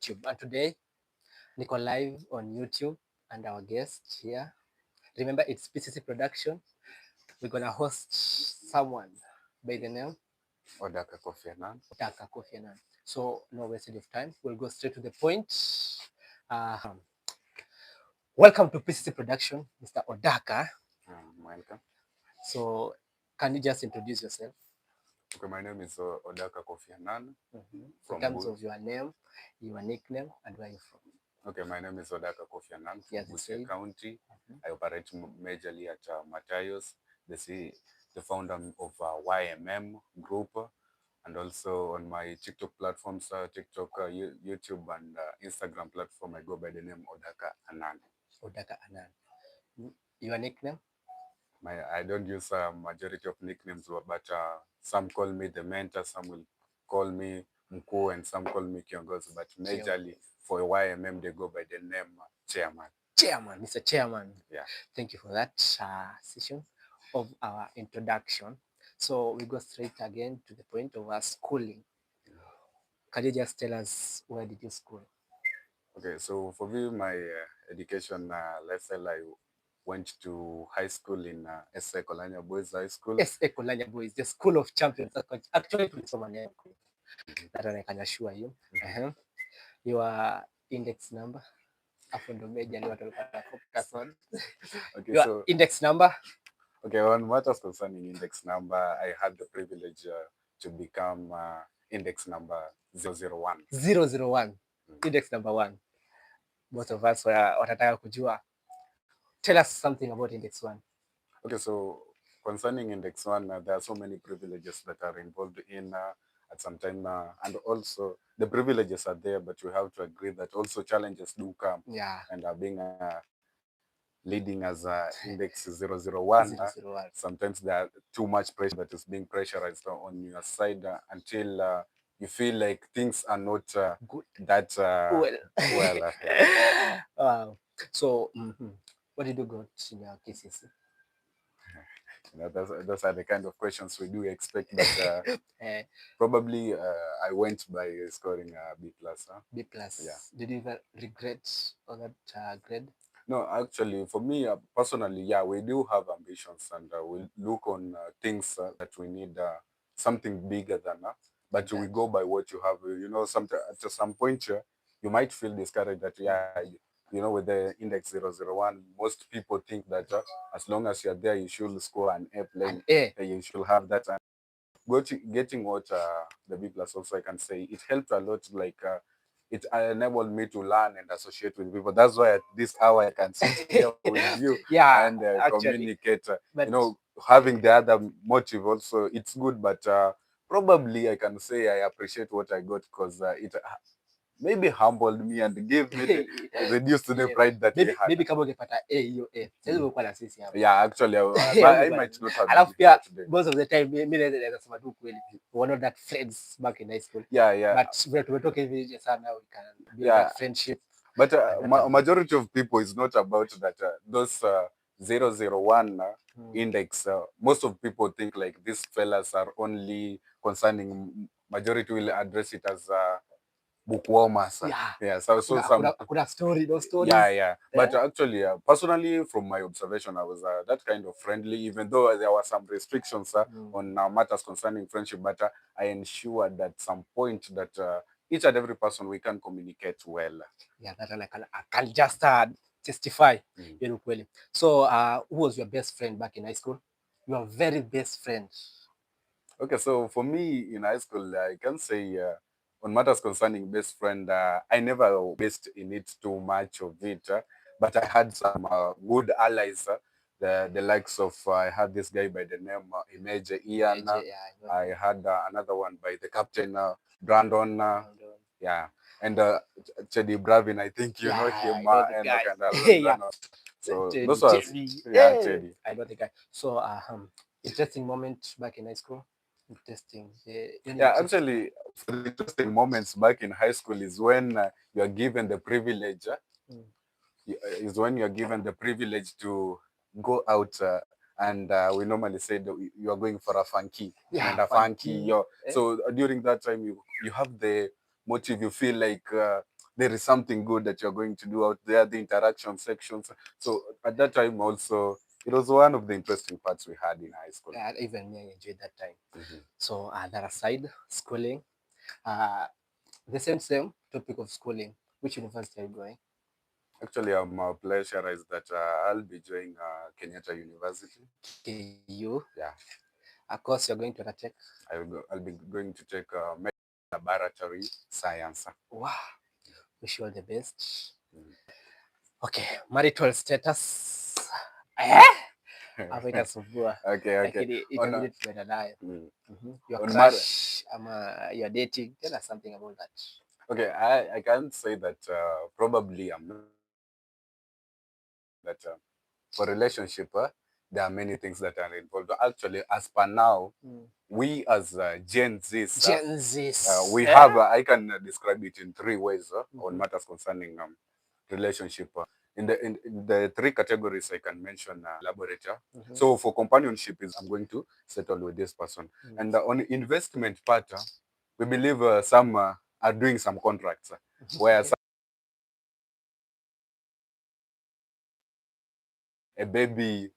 YouTube. And today, Nico live on YouTube and our guest here. Remember, it's PCC production. We're gonna host someone by the name Odaka Kofianan. Odaka Kofi Annan. So no wasting of time. We'll go straight to the point. Uh, Welcome to PCC production, Mr. Odaka. Welcome. So can you just introduce yourself? Okay, my name is Odaka Kofianan In from terms of your name, your nickname, and where you're from. Okay, my name is Odaka Kofianan from Yes, you Busia said. County. I operate majorly at Matayos, the founder of YMM Group, and also on my TikTok platforms, TikTok, YouTube, and Instagram platform, I go by the name Odaka Anan. Odaka Annan. Your nickname? I don't use a majority of nicknames, but some call me the mentor, some will call me Mkuu, and some call me Kiongozi. But majorly for YMM, they go by the name Chairman. Chairman, Mr. Chairman. Yeah. Thank you for that session of our introduction. So we go straight again to the point of our schooling. Can you just tell us where did you school? Okay, so for me, my education lifestyle, I went to high school in S.A. Kolanya Boys High School. S.A. Kolanya Boys, the school of champions. Actually, that I can assure you. Your index number. Okay, your so index number. Okay, on matters concerning index number, I had the privilege to become index number 001. 001. Index number 1. Most of us watataka kujua. Tell us something about index 1. Okay, so concerning index 1, there are so many privileges that are involved in at some time, and also the privileges are there, but we have to agree that also challenges do come. Yeah. And being leading as index 001, sometimes there are too much pressure that is being pressurized on your side until you feel like things are not good. That well. Wow. So, what did you got in your PCC? Those are the kind of questions we do expect, but probably I went by scoring B plus. B plus. Yeah. Did you even regret all that grade? No, actually, for me personally, yeah, we do have ambitions, and we look on things that we need something bigger than but we go by what you have. You know, at some point, you might feel discouraged that, with the index 001, most people think that as long as you're there, you should score an A plane. You should have that. And getting what the B plus also, I can say, it helped a lot. Like, it enabled me to learn and associate with people. That's why at this hour I can sit here with you and communicate. Having the other motive also, it's good, but probably I can say I appreciate what I got because it maybe humbled me and gave me reduced the pride that I had. Maybe kama ungepata A hiyo A. Sasa uko na sisi hapa. Yeah, actually I might not have. Alafu pia most of the time mimi naweza sema tu kweli. We were not that friends back in high school. Yeah. But when tumetoka hivi sana we can build that friendship. But majority of people is not about that. Those 001 index. Most of people think like these fellas are only concerning. Majority will address it as bookwormers. Yeah. So some story, those stories. Yeah. But actually, personally, from my observation, I was that kind of friendly, even though there were some restrictions on matters concerning friendship. But I ensured that some point that each and every person we can communicate well. Yeah, that I can just testify. So, who was your best friend back in high school? Your very best friend. Okay, so for me in high school, I can say on matters concerning best friend, I never based in it too much of it, but I had some good allies. The likes of I had this guy by the name Image Ian. I had another one by the captain Brandon. Yeah, and Chedi Bravin. I think you know him. So those are Chedi. I know the guy. So interesting moment back in high school. Interesting. Actually, for the interesting moments back in high school is when you are given the privilege. Is when you are given the privilege to go out and we normally say that you are going for a funky and a funky. So during that time, you have the motive. You feel like there is something good that you're going to do out there, the interaction sections. So at that time also, it was one of the interesting parts we had in high school. Even me, I enjoyed that time. So that aside, schooling, the same topic of schooling. Which university are you going? Actually, I'm pleasurized that I'll be joining Kenyatta University. KU. Yeah. Of course, you're going to undertake. I'll be going to take laboratory science. Wow. Wish you all the best. Okay, marital status. Hapo itasumbua. Okay. Lakini itabidi tuende nayo. Your on crush ama you're dating. Tell us something about that. Okay, I can't say that probably I'm not that for relationship there are many things that are involved. Actually, as per now, we as Gen Zs, we have I can describe it in 3 ways on matters concerning relationship. In the 3 categories I can mention laboratory. So for companionship is I'm going to settle with this person. And on investment part, we believe some are doing some contracts where a baby,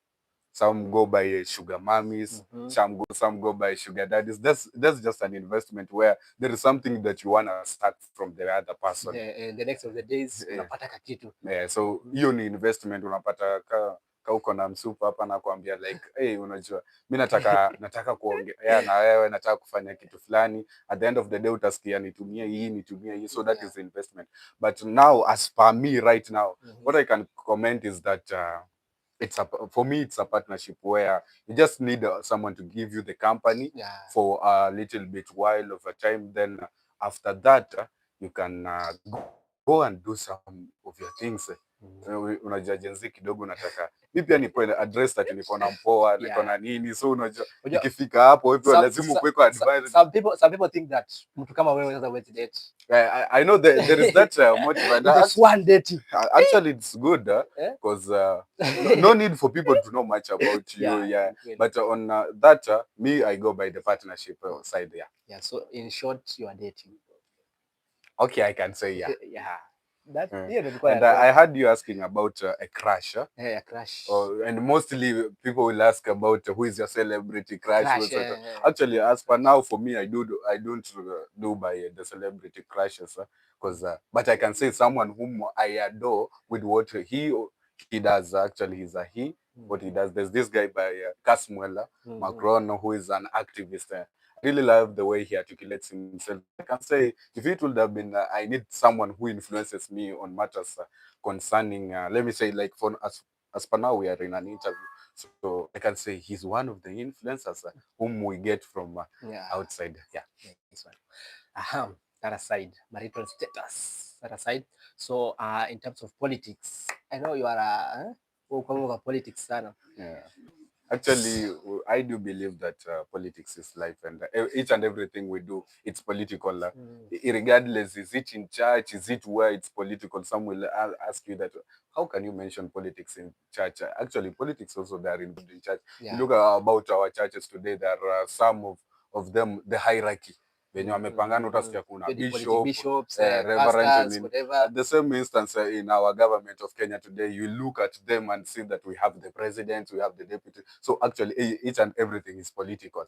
some go by sugar mummies, some go by sugar daddies. That's just an investment where there is something that you want to start from the other person. The next of the days unapata kakitu. Yeah, so hiyo ni investment. Unapata ka uko na msupa hapa na kuambia like, hey, unajua mimi nataka kuongea na wewe, nataka kufanya kitu fulani. At the end of the day utasikia nitumie hii. So that is the investment. But now as per me right now, what I can comment is that for me it's a partnership where you just need someone to give you the company for a little bit while of a time. Then after that you can go and do some of your things. Unajua jenzi kidogo nataka mimi pia niko address that niko na mpoa, niko na nini, so unajua ikifika hapo hivyo lazima kuweko advice. Some people think that mtu kama wewe unaweza wait date. I know there is that motive. That's one dating. Actually it's good because no need for people to know much about you. But on that me I go by the partnership side. So in short you are dating. Okay, I can say That and I heard you asking about a crush. A crush. And mostly people will ask about who is your celebrity crush. Actually, as per now, for me, I don't do by the celebrity crushes, because but I can say someone whom I adore with what he does. Actually, he's a he. What he does. There's this guy by Casmuela Macron, who is an activist. I really love the way he articulates himself. I can say if it would have been, I need someone who influences me on matters concerning, let me say, like for as per now we are in an interview, so I can say he's one of the influencers whom we get from outside. This one. That aside, marital status. That aside. So in terms of politics, I know you are over politics, sana. Actually, I do believe that politics is life, and each and everything we do, it's political. Regardless, is it in church, is it where it's political? Some will ask you that, how can you mention politics in church? Actually, politics also they are involved in church. You look about our churches today, there are some of them, the hierarchy. When you wamepangana utasikia kuna bishops, reverend, the same instance in our government of Kenya today, you look at them and see that we have the president, we have the deputy. So actually each and everything is political.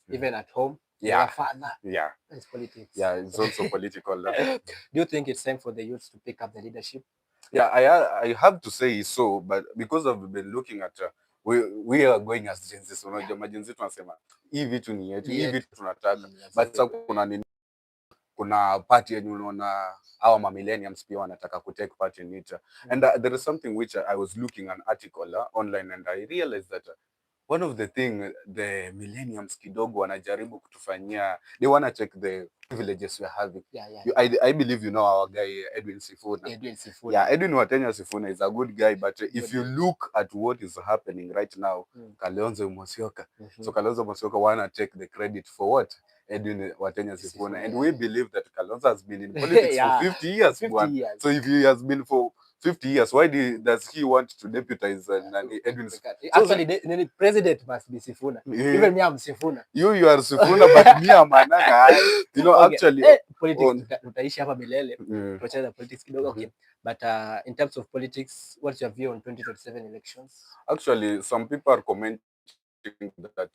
Even at home, your father. It's politics. It's also political. Do you think it's time for the youth to pick up the leadership? I have to say so, but because I've been looking at we are going as Gen Z. So unajua Gen Z tunasema hii vitu ni yetu, hii vitu tunataka. But sasa kuna party yenye unaona our millennials pia wanataka ku take part in it. And there is something which I was looking an article online, and I realized that one of the thing the millennials kidogo wanajaribu kutufanyia, they want to check the privileges we are having. I believe you know our guy Edwin Sifuna. Edwin Watenya Sifuna is a good guy, but if you look at what is happening right now, Kalonzo Musyoka. So Kalonzo Musyoka want to take the credit for what Edwin Watenya Sifuna, and we believe that Kalonzo has been in politics for 50 years. So if he has been for 50 years. Why does he want to deputize Edwin? Actually, the president must be Sifuna. Even me, I'm Sifuna. You are Sifuna, but me, I'm Ananga. You know, okay. Actually, politics, tutaishi hapa milele. Tuachane politics kidogo. Okay. But in terms of politics, what's your view on 2027 elections? Actually, some people are commenting that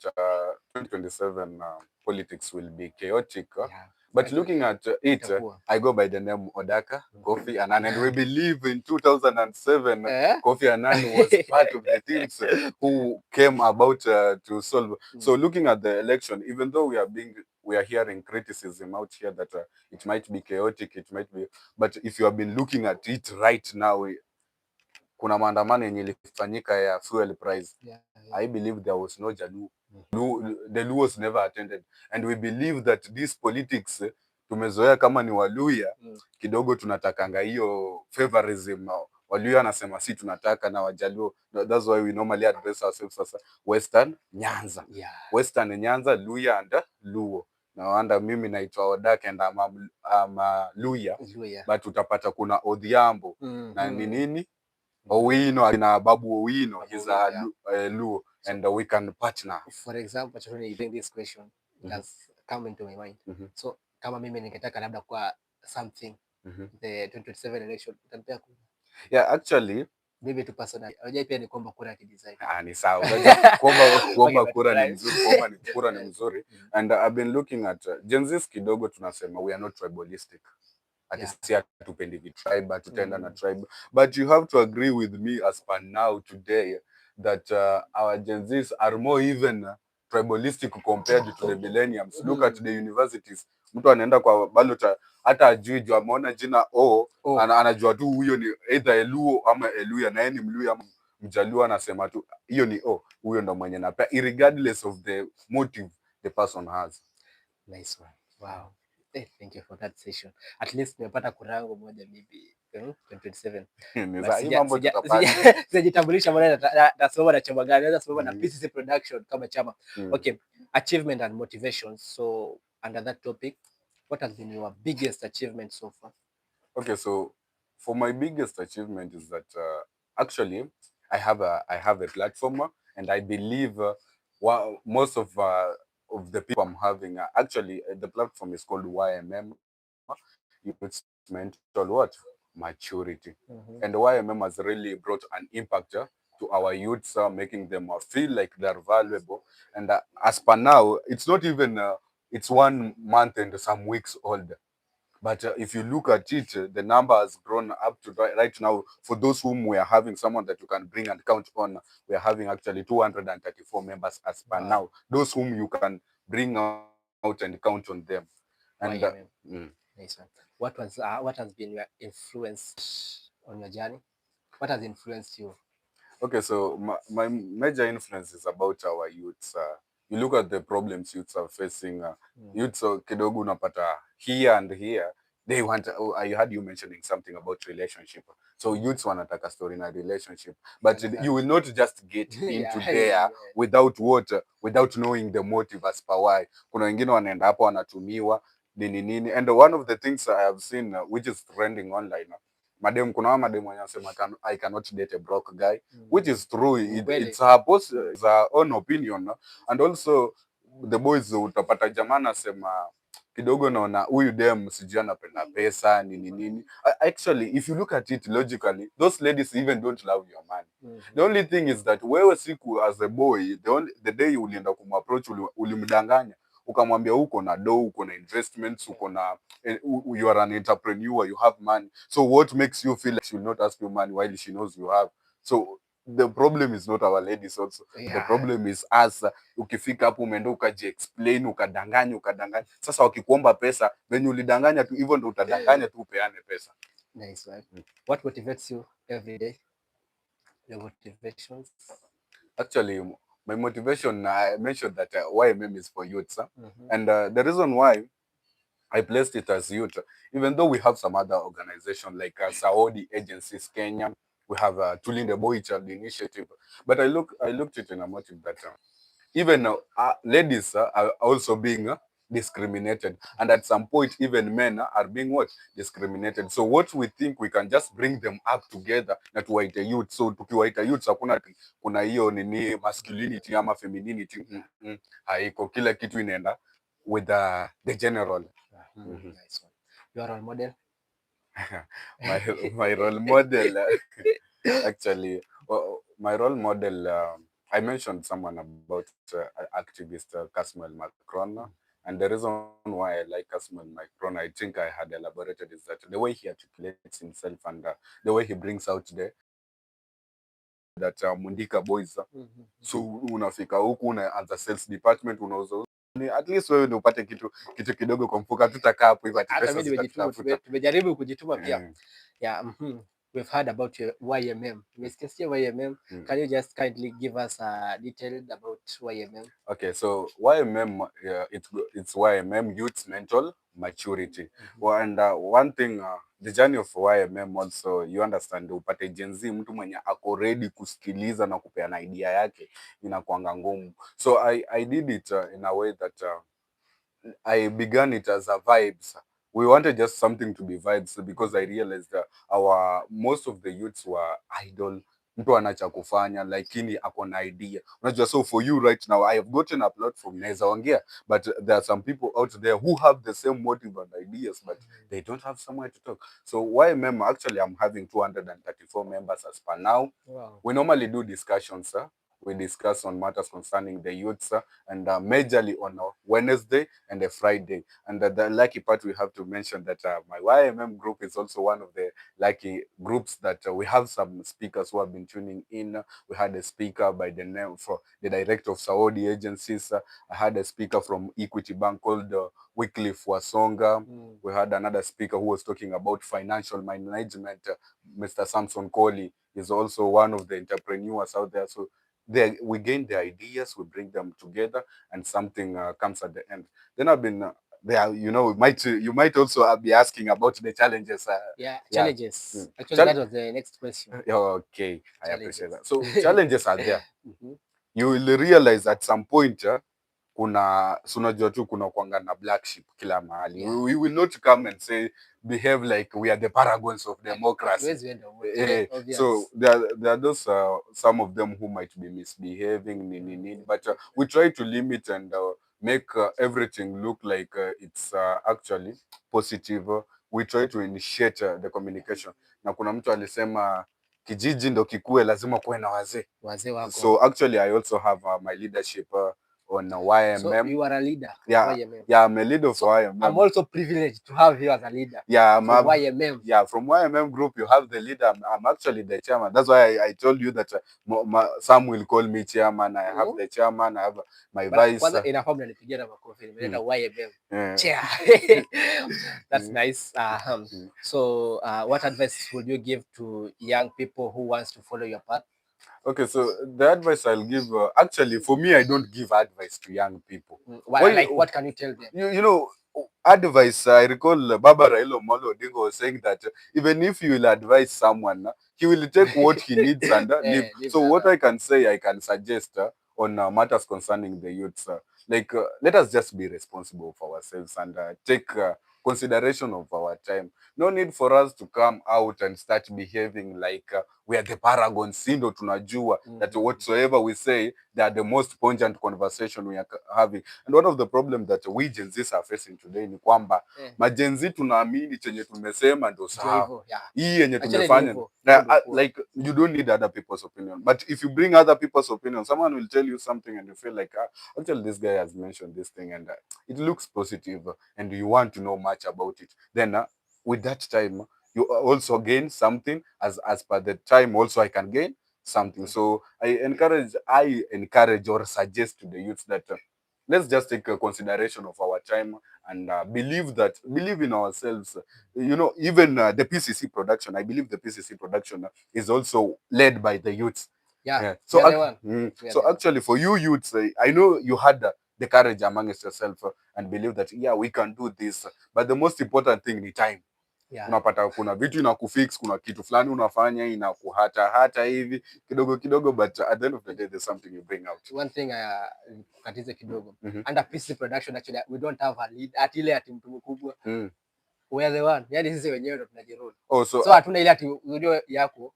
2027 politics will be chaotic. But looking at it, I go by the name Odaka, Kofi Annan, and we believe in 2007, Kofi Annan was part of the teams who came about to solve. So looking at the election, even though we are hearing criticism out here that it might be chaotic, it might be, but if you have been looking at it right now, kuna maandamano yenye ilifanyika ya fuel price. I believe there was no Jaluo. The Luos never attended. And we believe that this politics, tumezoea kama ni Waluya, kidogo tunatakanga hiyo favorism. Waluya anasema si tunataka na Wajaluo. That's why we normally address ourselves as Western Nyanza. Western Nyanza, Luya and Luo. Na wanda mimi naitwa Odaka and I'm a Luya. But utapata kuna Odhiambo. Na ni nini? Owino, na Babu Owino, he's a Luo, and we can partner. For example, when you bring this question, it has come into my mind. So, kama mimi ningetaka labda kwa something, the 2027 election, utanipea kura? Yeah, actually, maybe tu personally. Unajua pia ni kuomba kura ya kidesign. Ni sawa. Kuomba kura ni mzuri, kura ni mzuri. And I've been looking at Gen Zs kidogo tunasema we are not tribalistic. Hatupendi tribe, hatutaenda na tribe. But you have to agree with me as per now today that our Gen Zs are more even tribalistic compared to the millenniums. Look at the universities. Mtu anaenda kwa ballot hata ajui juu ameona jina anajua tu huyo ni either Eluo ama Eluya, na yeye ni Mluya ama Mjaluo, anasema tu hiyo ni huyo ndo mwenye napea, regardless of the motive the person has. Nice one. Wow. Thank you for that session. At least nimepata kura yangu moja maybe 2027. Sijajitambulisha mbona nasoma na chama gani? Naweza soma na PCC production kama chama. Okay, achievement and motivation. So under that topic, what has been your biggest achievement so far? Okay, so for my biggest achievement is that actually I have a platform, and I believe most of the people I'm having actually the platform is called YMM, Youth Mental Maturity. And YMM has really brought an impact to our youths, making them feel like they're valuable. And as per now, it's not even it's 1 month and some weeks old. But if you look at it, the number has grown up to right now. For those whom we are having, someone that you can bring and count on, we are having actually 234 members as per now. Those whom you can bring out and count on them. And nice one. What has been your influence on your journey? What has influenced you? Okay, so my major influence is about our youths. You look at the problems youths are facing. Youths kidogo unapata here and here. They want. I heard you mentioning something about relationship. So youths wanataka story na relationship, but you will not just get into there without without knowing the motive as per why. Kuna wengine wanaenda hapo wanatumiwa nini. And one of the things I have seen which is trending online. Madam, kuna madam wanasema I cannot date a broke guy, which is true. It's her own opinion. And also the boys utapata jamaa anasema kidogo naona huyu dem sijui anapenda pesa nini. Actually, if you look at it logically, those ladies even don't love your money. The only thing is that wewe siku as a boy, the day ulienda kumapproach ulimdanganya, ukamwambia uko na uko na investments, uko na you are an entrepreneur, you have money. So what makes you feel like she will not ask you money while she knows you have? So the problem is not our ladies also. The problem is us. Ukifika hapo umeenda ukaji-explain, ukadanganya. Sasa wakikuomba pesa, venye ulidanganya tu hivyo ndo utadanganya tu upeane pesa. Nice one. What motivates you every day? Your motivations? Actually, my motivation, I mentioned that YMM is for youth. And the reason why I placed it as youth, even though we have some other organizations like Saudi agencies, Kenya, we have Tulinde Boy Child Initiative. But I looked at it in a motive that even ladies are also being discriminated, and at some point even men are being what, discriminated. So what we think, we can just bring them up together na tuwaite youth. So tukiwaita youth hakuna kuna hiyo nini masculinity ama femininity, haiko. Kila kitu inaenda with the general. Nice one. Your role model? my role model, actually, my role model, I mentioned someone about activist Kasmuel Macron, and the reason why I like Kasmuel Macron, I think I had elaborated, is that the way he articulates himself and the way he brings out that Mundika boys. So unafika huku unaanza sales department, unauza at least wewe ndio upate kitu kidogo kwa mfuko, tutakaa hapo hivyo ati pesa zitatafuta. Tumejaribu kujituma pia. Yeah. We've heard about your YMM. YMM. Can you just kindly give us a detail about YMM? Okay, so YMM, it's YMM, Youth Mental Maturity. Well, and one thing, the journey of YMM also, you understand, upate Gen Z, mtu mwenye ako ready kusikiliza na kupeana idea yake, inakuanga ngumu. So I did it in a way that I began it as a vibes. We wanted just something to be vibes, because I realized that most of the youths were idle. Mtu anacha kufanya lakini ako na idea. Unajua, so for you right now, I have gotten a platform naweza ongea, but there are some people out there who have the same motive and ideas, but they don't have somewhere to talk. So YMM, actually, I'm having 234 members as per now. Wow. We normally do discussions, we discuss on matters concerning the youths, and majorly on a Wednesday and a Friday. And the lucky part, we have to mention that my YMM group is also one of the lucky groups that we have some speakers who have been tuning in. We had a speaker by the name for the director of Saudi agencies. I had a speaker from Equity Bank called Wycliffe Wasonga. We had another speaker who was talking about financial management. Mr. Samson Kohli is also one of the entrepreneurs out there. So we gain the ideas, we bring them together, and something comes at the end. Then I've been there, you might also be asking about the challenges. Challenges. Actually, that was the next question. Okay, I appreciate that. So challenges are there. You will realize at some point, kuna unajua tu kuna kuanga na black sheep kila mahali. We will not come and say behave like we are the paragons of democracy. So there are those some of them who might be misbehaving, but we try to limit and make everything look like it's actually positive. We try to initiate the communication. Na kuna mtu alisema kijiji ndo kikue lazima kuwe na wazee wako. So actually I also have my leadership on YMM. So you are a leader. YMM. I'm a leader of YMM. I'm also privileged to have you as a leader. From YMM. Yeah, from YMM group you have the leader. I'm actually the chairman. That's why I told you that some will call me chairman. I have the chairman. I have my vice. YMM. Chair. That's nice. So what advice would you give to young people who wants to follow your path? Okay, so the advice I'll give, actually, for me, I don't give advice to young people. What can you tell them? You know, advice, I recall Baba Raila Amolo Odinga was saying that even if you will advise someone, he will take what he needs and leave. So what I can say, I can suggest on matters concerning the youths, let us just be responsible for ourselves and take consideration of our time. No need for us to come out and start behaving like we are the paragons, sindo tunajua, that whatsoever we say, they are the most pungent conversation we are having. And one of the problems that we Gen Zs are facing today ni kwamba ma Gen Z tunaamini chenye tumesema ndo sawa. Hii yenye tumefanya. Like you don't need other people's opinion. But if you bring other people's opinion, someone will tell you something and you feel like, actually this guy has mentioned this thing and it looks positive and you want to know much about it. Then with that time, you also gain something as per the time also I can gain something. So I encourage or suggest to the youth that let's just take a consideration of our time and believe in ourselves. Even the PCC production, I believe the PCC production is also led by the youths. So actually for you youths, I know you had the courage amongst yourself and believe that we can do this, but the most important thing is time. Unapata kuna vitu inakufix, kuna kitu fulani unafanya inakuhata hivi kidogo kidogo, but at the end of the day there's something you bring out. One thing katize kidogo. Under PCC production actually we don't have a lead at ile ati mtu mkubwa. We are the one. Yani sisi wenyewe ndo tunajirudi. So hatuna ile ati video yako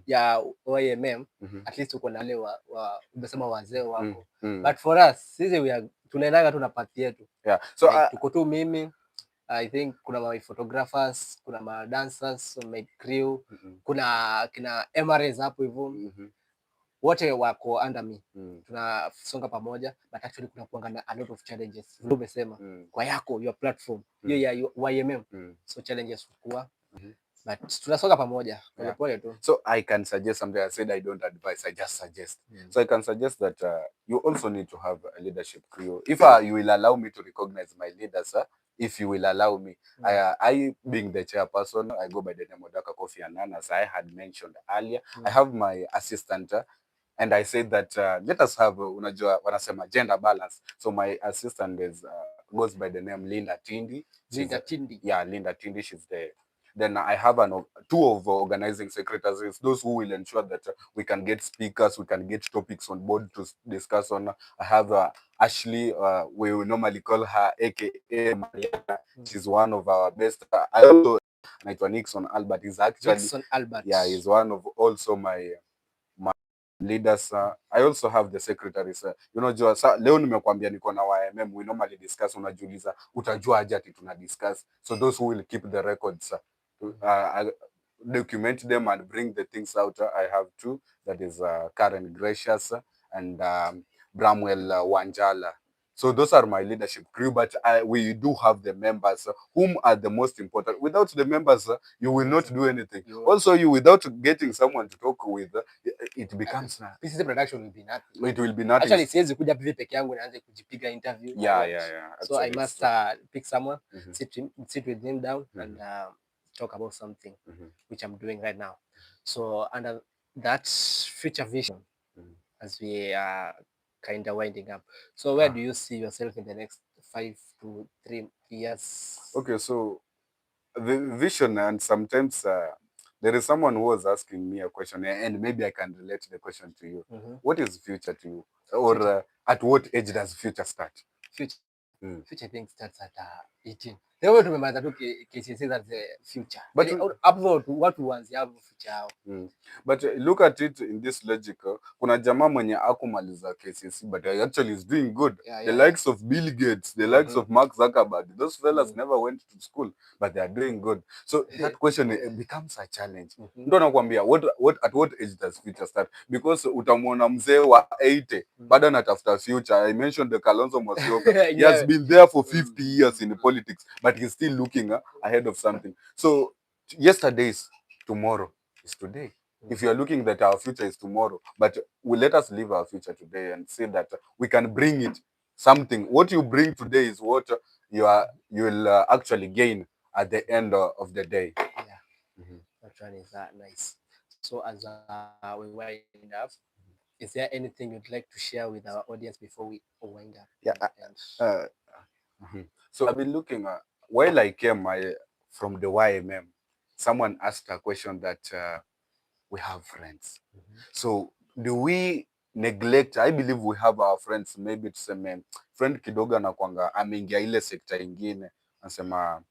ya YMM, at least uko na wale wa umesema wazee wako. But for us sisi we are tunaendaga tu na party yetu. So like, tuko tu mimi, I think kuna my photographers, kuna ma dancers, my crew, kuna kina MRS hapo hivyo. Wote wako under me. Tunasonga pamoja, but actually kuna kuanga na a lot of challenges. Vile umesema kwa yako your platform hiyo ya YMM, so challenges kuwa but tunasonga pamoja pole pole tu. So I can suggest something. I said I don't advise, I just suggest. So I can suggest that you also need to have a leadership crew. If you will allow me to recognize my leaders, if you will allow me, I being the chairperson, I go by the name Odaka Kofi Annan, as I had mentioned earlier. I have my assistant, and I said that let us have unajua wanasema gender balance. So my assistant is goes by the name Linda Tindi. Linda Tindi. She's the Then I have two of organizing secretaries, those who will ensure that we can get speakers, we can get topics on board to discuss on. I have Ashley, we will normally call her AKA Mariana. She's one of our best. I also naitwa Nixon Albert is actually he's one of also my leaders. I also have the secretaries. Leo nimekwambia niko na YMM, we normally discuss, unajiuliza utajua aje ati tuna discuss. So those who will keep the records, document them and bring the things out. I have two, that is Karen Gracious and Bramwell Wanjala. So those are my leadership crew, but we do have the members whom are the most important. Without the members, you will not do anything. Also, you without getting someone to talk with, it becomes PCC production will be nothing. It will be nothing. Actually, siwezi kuja hivi peke yangu naanze kujipiga interview. So I must pick someone, sit with him down and talk about something which I'm doing right now. So under that future vision, as we are kind of winding up, so where do you see yourself in the next 5 to 3 years? Okay, so the vision, and sometimes there is someone who was asking me a question, and maybe I can relate the question to you. What is future to you, or at what age does future start? Future thing starts at 18. Leo tumemaliza tu KCC, that's the future. But upward what ones have future. But look at it in this logic. Kuna jamaa mwenye akumaliza KCC but actually is doing good. The likes of Bill Gates, the likes of Mark Zuckerberg, those fellas never went to school but they are doing good. So that question becomes a challenge. Ndio nakwambia at what age does future start? Because utamwona mzee wa 80 bado anatafuta future. I mentioned the Kalonzo Musyoka. He has been there for 50 years in politics but he's still looking ahead of something. So yesterday's tomorrow is today. If you are looking that our future is tomorrow, but let us live our future today and say that we can bring it something. What you bring today is what you will actually gain at the end of the day. That one is nice. So as we wind up, is there anything you'd like to share with our audience before we wind up? So I've been looking while I came from the YMM, someone asked a question that we have friends. So do we neglect? I believe we have our friends. Maybe tuseme friend kidogo anakuanga ameingia ile sekta ingine, anasema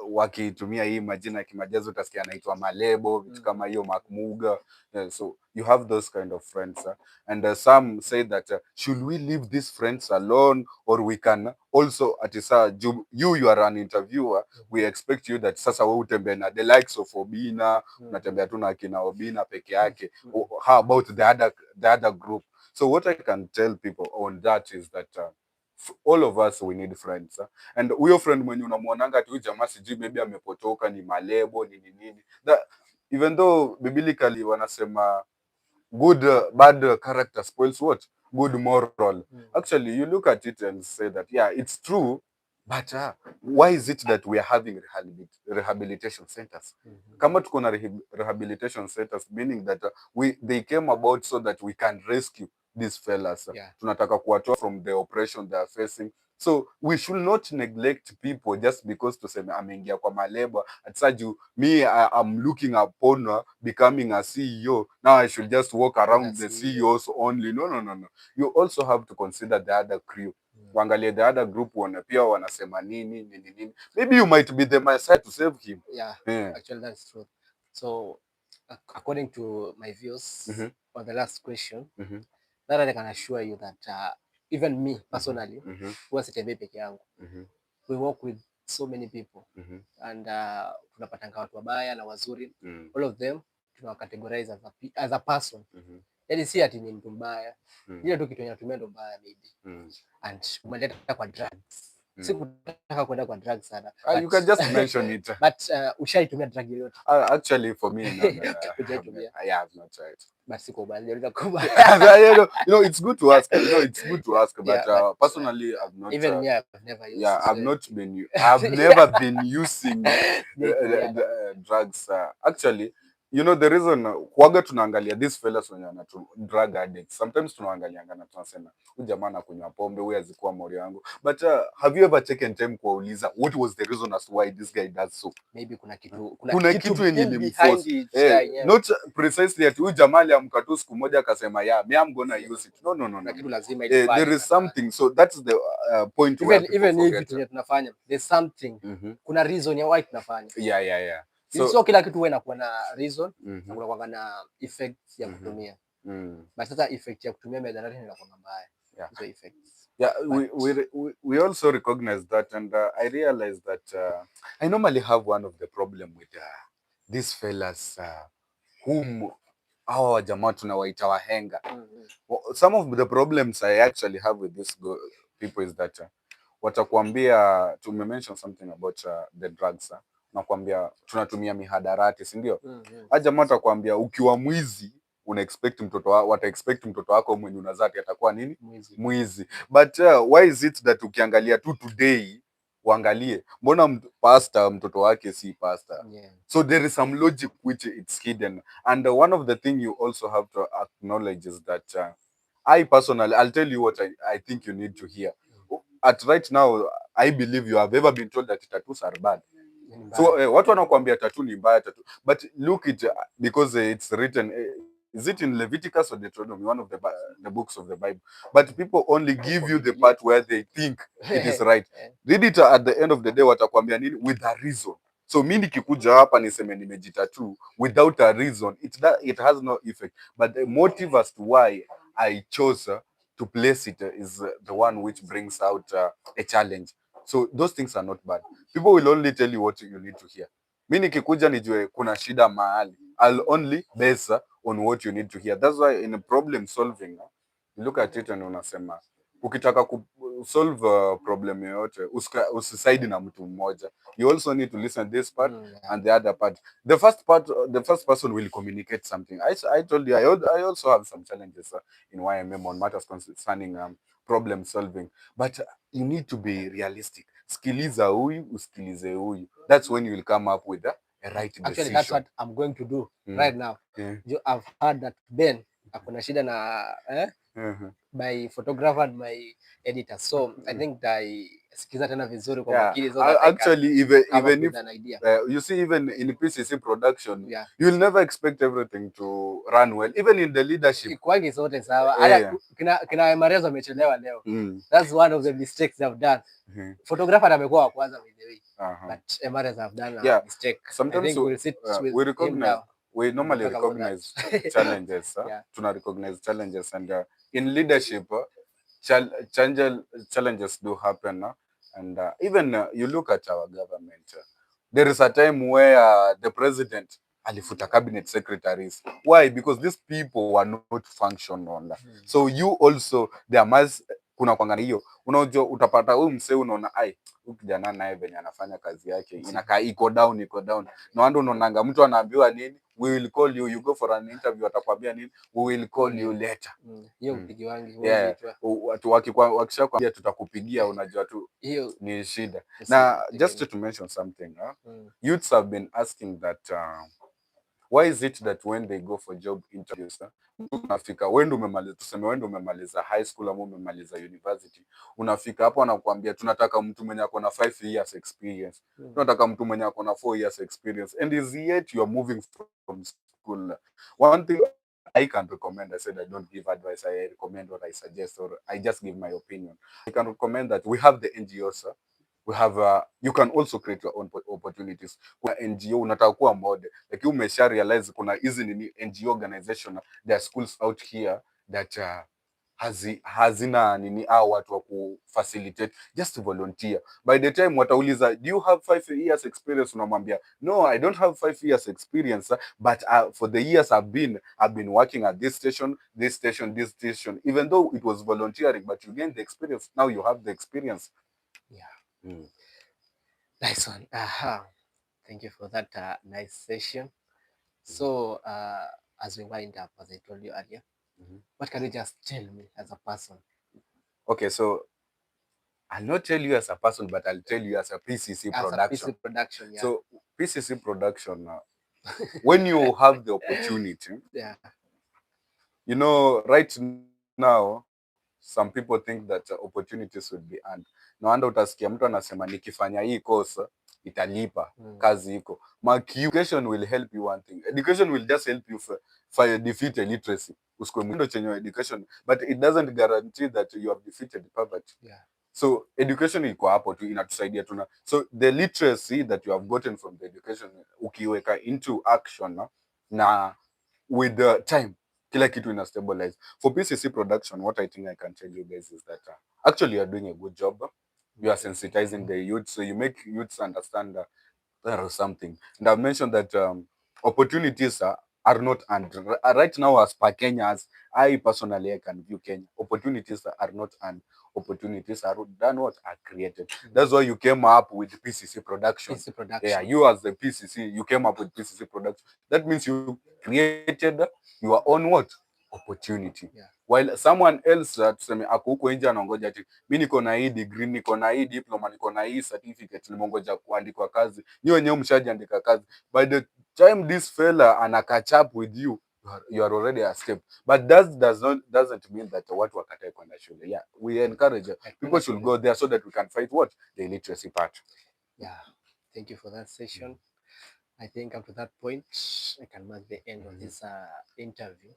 wakitumia hii majina kimajazo utasikia anaitwa malebo, vitu kama hiyo Makmuga. So you have those kind of friends, and some say that should we leave these friends alone, or we can also you are an interviewer, we expect you that sasa wewe utembee na the likes of Obina, unatembea tu na kina Obina peke yake. How about the other group? So what I can tell people on that is that all of us we need friends, and huyo friend mwenye unamwonanga tu jamaa sijui maybe amepotoka ni malebo ni nini, that even though biblically wanasema good bad character spoils what good moral. Actually you look at it and say that it's true, but why is it that we are having rehabilitation centers? Kama tuko na rehabilitation centers, meaning that they came about so that we can rescue these fellas. Tunataka kuwatoa from the oppression they are facing, So we should not neglect people just because tuseme ameingia kwa malebo at such me I'm looking upon becoming a CEO, now I should just walk around the CEOs only. No. You also have to consider the other crew. Wangalie the other group pia wanasema nini. Maybe you might be the Messiah to save him. Yeah. Actually that's true. So according to my views on the last question, that I can assure you that even me personally, huwa sitembei peke yangu. We work with so many people and tunapatanga watu wabaya na wazuri. All of them tunawacategorize as a person. Yaani si ati ni mtu mbaya, ile tu kitu inatumia ndo mbaya maybe. And umeleta kwa drugs. Sikutaka kwenda kwa drugs sana. You can just mention it. But ushaitumia drug yoyote? Actually for me no. I have not tried. But siko bali ndio kuba. You know it's good to ask. It's good to ask, but personally I've not. Even me, I've never used. Yeah, I've never been using drugs. Actually, you know the reason kwaga tunaangalia these fellas wenye wana drug addicts. Sometimes tunaangalianga na tunasema huyu jamaa anakunywa pombe, huyu azikuwa mori yangu. But have you ever taken time kuuliza what was the reason as to why this guy does so? Maybe kuna kitu yenye ilimforce. Not precisely at huyu jamaa aliamka tu siku moja akasema yeah, me I'm gonna use it. No. Kitu lazima there is something. So that's the point where even if kitu tunafanya there's something. Kuna reason ya why tunafanya. Yeah. So kila kitu wewe inakuwa na reason na kuna na effects ya kutumia. But sasa effect ya kutumia madhara ni inakuwa mbaya. So effects. Yeah, we also recognize that, and I realize that I normally have one of the problem with these fellas whom hawa jamaa tunawaita wahenga. Some of the problems I actually have with these people is that watakwambia mention something about the drugs. Nakwambia tunatumia mihadarati, si ndio? Jamaa atakwambia ukiwa mwizi una expect wata expect mtoto wako mwenye unazati atakuwa nini? Mwizi. But why is it that ukiangalia tu today uangalie mbona pastor mtoto wake si pastor? So there is some logic which it's hidden, and one of the thing you also have to acknowledge is that I personally, I'll tell you what I think you need to hear. At right now I believe you have ever been told that tattoos are bad. So watu wanakuambia tattoo ni mbaya tattoo, but look it because it's written is it in Leviticus or Deuteronomy, one of the books of the Bible, but people only give you the part where they think it is right. Read it at the end of the day, watakwambia nini with a reason. So mimi nikikuja hapa niseme nimejitattoo without a reason, it has no effect, but the motive as to why I chose to place it is the one which brings out a challenge. So those things are not bad. People will only tell you what you need to hear. Mimi nikikuja nijue kuna shida mahali, I'll only base on what you need to hear. That's why in problem solving, you look at it and unasema ukitaka solve problem yoyote usiside na mtu mmoja. You also need to listen this part and the other part. The first person will communicate something. I told you I also have some challenges in YMM on matters concerning problem solving, but you need to be realistic. Sikiliza huyu, usikilize huyu. That's when you will come up with a right decision. Actually, that's what I'm going to do right now. I've heard that Ben akuna shida na my photographer and my editor, so I think sikiza tena vizuri kwa makini so that actually even if you see even in PCC production you'll never expect everything to run well, even in the leadership kwangi sote sawa. Hata kina Marezo amechelewa leo. That's one of the mistakes I've done. Photographer amekuwa wa kwanza by the way, but Marezo have done a mistake. Sometimes we recognize, we normally recognize challenges. Tuna recognize challenges, and in leadership challenges do happen, and even you look at our government, there is a time where the president alifuta cabinet secretaries. Why? Because these people were not functional. So you also there must kuna kwangana hiyo, unajua utapata huyu msee unaona huyu kijana naye venye anafanya kazi yake inakaa iko down na wando unaonanga mtu anaambiwa nini, we will call you, you go for an interview, atakwambia nini, we will call you later. Hiyo mpigi wangu watu wakishakwambia tutakupigia, unajua tu hiyo ni shida. Na just to mention something, youths have been asking that Why is it that when they go for job interviews, unafika wewe umemaliza, tuseme wewe umemaliza high school ama umemaliza university, unafika hapo anakuambia tunataka mtu mwenye ako na 5 years experience, tunataka mtu mwenye ako na 4 years experience, and is yet you are moving from school. One thing I can recommend, I said I don't give advice, I recommend or I suggest or I just give my opinion. I can recommend that we have the NGOs, we have you can also create your own opportunities. Kuna NGO unataka kuwa mode, like you umesha realize kuna hizi nini NGO organization, there are schools out here that hazina nini au watu wa kufacilitate, just volunteer. By the time watauliza do you have 5 years experience, unamwambia no, I don't have 5 years experience, but for the years I've been working at this station, this station, this station, even though it was volunteering, but you gain the experience, now you have the experience. Yeah. Nice one. Thank you for that nice session. So as we wind up, as I told you earlier, what can you just tell me as a person? Okay, so I'll not tell you as a person, but I'll tell you as a PCC As production. a PCC production, yeah. So PCC production, when you have the opportunity, yeah, you know, right now, some people think that opportunities would be earned. No wonder utasikia mtu anasema nikifanya hii course italipa, kazi iko. Education will help you one thing. Education will just help you defeat illiteracy. Usikwe mwendo chenye education, but it doesn't guarantee that you have defeated poverty. yeah. So education iko hapo tu inatusaidia tuna. So the literacy that you have gotten from the education ukiweka into action na with the time kila kitu ina stabilize. For PCC production, what I think I can tell you guys is that actually you are doing a good job. You are sensitizing the youth, so you make youths understand there is something. And I've mentioned that opportunities are not, and right now as per Kenya, as I personally I can view Kenya, opportunities are not, and opportunities are done what are created. That's why you came up with PCC production. PCC production. Yeah, you as the PCC, you came up with PCC production. That means you created your own what? Opportunity. Yeah. While someone else tuseme ako huko nje anaongoja ati mimi niko na hii degree, niko na hii diploma, niko na hii certificate, nimeongoja kuandikwa kazi. Nyinyi wenyewe mshajiandika kazi. By the time this fella ana catch up with you, you are already a step. But that doesn't mean that watu wakatae kwenda shule. Yeah, we encourage people should go there so that we can fight what? The illiteracy part. Yeah. Thank you for that session. I think up to that point, I can mark the end of this interview.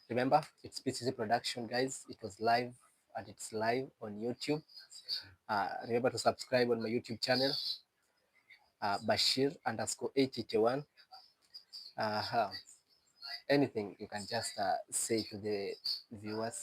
Remember, it's PCC production, guys. It was live and it's live on YouTube. Remember to subscribe on my YouTube channel, Bashir _881. Anything you can just say to the viewers,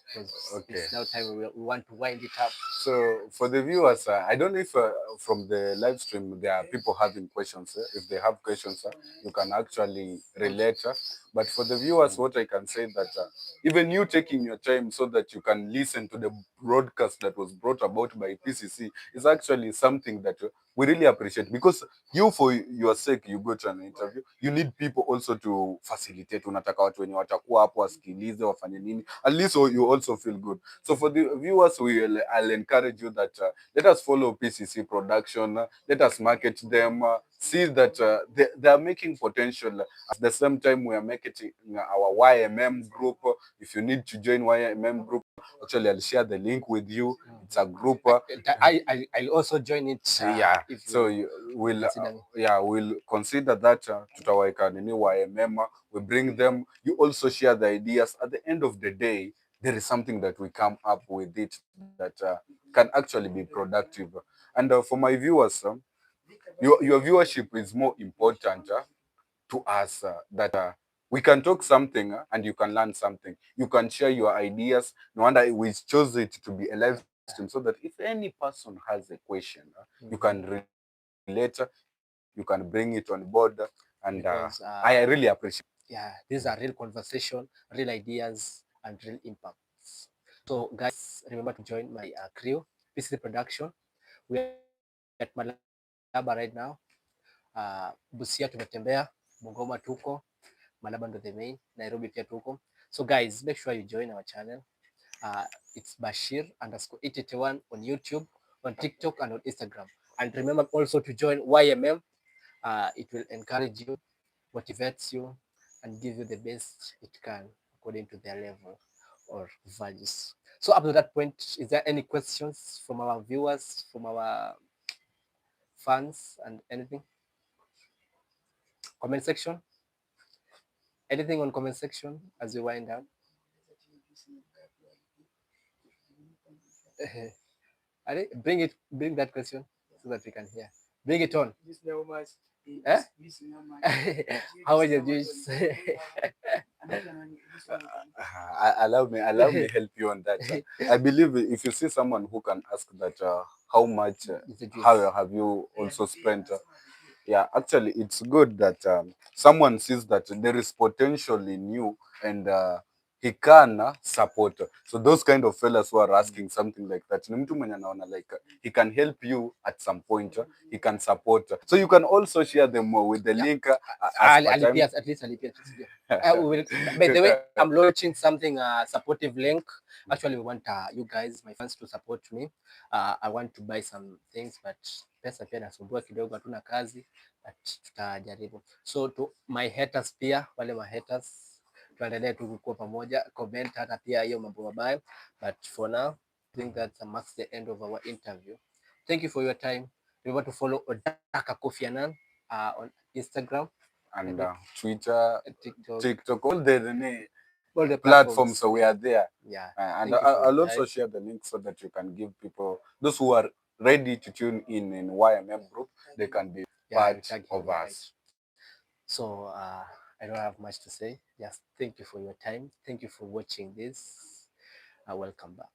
because it's now time we want to wind it up. So for the viewers, I don't know if from the live stream there are people having questions. If they have questions, you can actually relate. But for the viewers, what I can say that even you taking your time so that you can listen to the broadcast that was brought about by PCC is actually something that we really appreciate, because you, for your sake, you go to an interview, you need people also to facilitate. Unataka watu wenye watakuwa hapo wasikilize wafanye nini, at least you also feel good. So for the viewers, I'll encourage you that let us follow PCC production, let us market them, see that they are making potential. At the same time, we are marketing our YMM group. If you need to join YMM group, actually I'll share the link with you. It's a group. I'll also join it. Yeah, so we'll consider that tutaweka nini YMM, we bring them, you also share the ideas. At the end of the day, there is something that we come up with it that can actually be productive. And for my viewers, your viewership is more important to us, that we can talk something and you can learn something. You can share your ideas. No wonder we chose it to be a live stream, so that if any person has a question, you can relate, you can bring it on board, and because, I really appreciate. Yeah, these are real conversation, real ideas, and real impacts. So guys, remember to join my crew, PCC Production. We are at Malaba right now. Busia tumetembea, Bungoma tuko, Malaba ndo the main, Nairobi pia tuko. So guys, make sure you join our channel. It's Bashir _881 on YouTube, on TikTok, and on Instagram. And remember also to join YMM. It will encourage you motivates you, and give you the best it can according to their level or values. So up to that point, is there any questions from our viewers, from our fans, and anything? Comment section. Anything on comment section as we wind down? Bring that question so that we can hear. Bring it on. Eh? How was your juice? Allow me help you on that. I believe if you see someone who can ask that, how much, how have you also spent? Yeah, actually, it's good that someone sees that there is potential in you, and he can support. So those kind of fellas who are asking something like that, ni mtu mwenye anaona like he can help you at some point, he can support. So you can also share them with the link as per time. At least by the way, I'm launching something supportive link. Actually, we want you guys, my fans, to support me. I want to buy some things, but pesa pia nasumbua kidogo, hatuna kazi, but tutajaribu. So to my haters pia, wale ma haters, tuendelee tu kukua pamoja, comment hata pia hiyo mambo mabaya, but for now I think that marks the end of our interview. Thank you for your time. Remember to follow Odaka Kofi Annan on Instagram and Twitter, TikTok, all the platforms. So we are there. Yeah. And I'll also share the link so that you can give people, those who are ready to tune in YMM group, they can be part of us. So I don't have much to say. Just thank you for your time. Thank you for watching this. Welcome back.